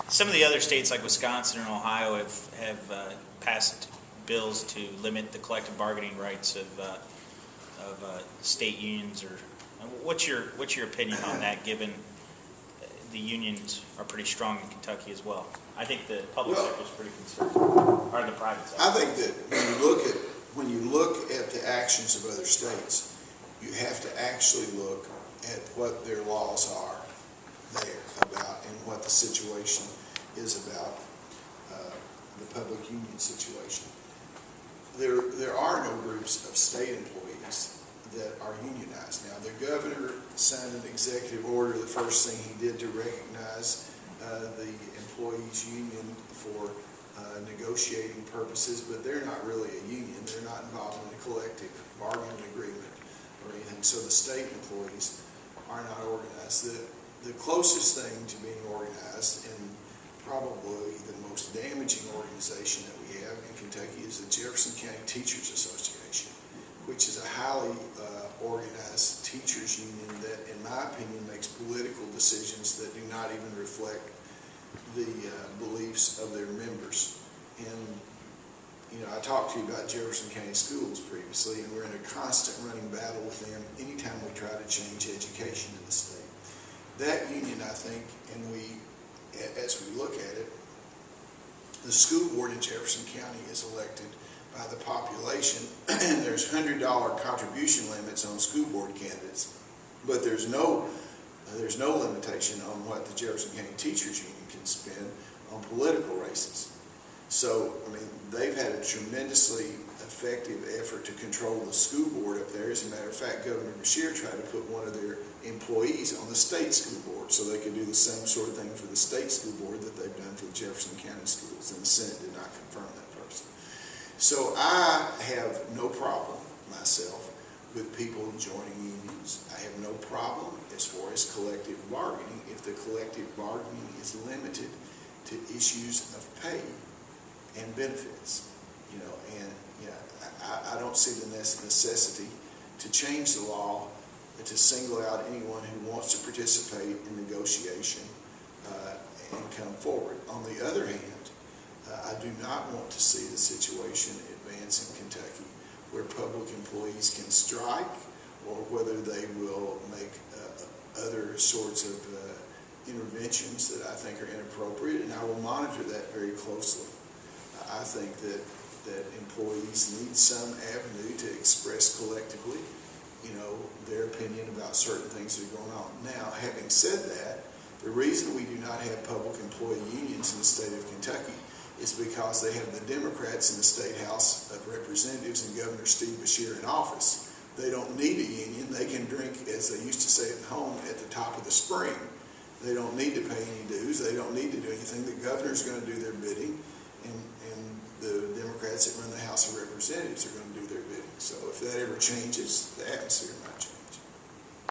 Some of the other states like Wisconsin and Ohio have passed bills to limit the collective bargaining rights of state unions. Or what's your opinion on that, given the unions are pretty strong in Kentucky as well? I think the public sector is pretty conservative, or the private sector. I think that when you look at the actions of other states, you have to actually look at what their laws are there about and what the situation is about the public union situation. There are no groups of state employees that are unionized. Now, the governor signed an executive order. The first thing he did to recognize the employees' union for negotiating purposes, but they're not really a union. They're not involved in a collective bargaining agreement or anything. So the state employees are not organized. The closest thing to being organized, and probably the most damaging organization that we have in Kentucky, is the Jefferson County Teachers Association, which is a highly organized teachers union that, in my opinion, makes political decisions that do not even reflect the beliefs of their members. And I talked to you about Jefferson County Schools previously, and we're in a constant running battle with them anytime we try to change education in the state. That union, I think, and as we look at it, the school board in Jefferson County is elected by the population, and there's $100 contribution limits on school board candidates, but there's no limitation on what the Jefferson County Teachers Union can spend on political races. So, they've had a tremendously effective effort to control the school board up there. As a matter of fact, Governor Beshear tried to put one of their employees on the state school board so they could do the same sort of thing for the state school board that they've done for the Jefferson County schools, and the Senate did not confirm that person. So I have no problem, myself, with people joining unions. I have no problem as far as collective bargaining if the collective bargaining is limited to issues of pay and benefits. I don't see the necessity to change the law to single out anyone who wants to participate in negotiation and come forward. On the other hand, I do not want to see the situation advance in Kentucky where public employees can strike, or whether they will make other sorts of interventions that I think are inappropriate, and I will monitor that very closely. I think that employees need some avenue to express collectively, their opinion about certain things that are going on. Now, having said that, the reason we do not have public employee unions in the state of Kentucky is because they have the Democrats in the State House of Representatives and Governor Steve Beshear in office. They don't need a union. They can drink, as they used to say at home, at the top of the spring. They don't need to pay any dues. They don't need to do anything. The governor's going to do their bidding, and the Democrats that run the House of Representatives are going to do their bidding. So if that ever changes, the atmosphere might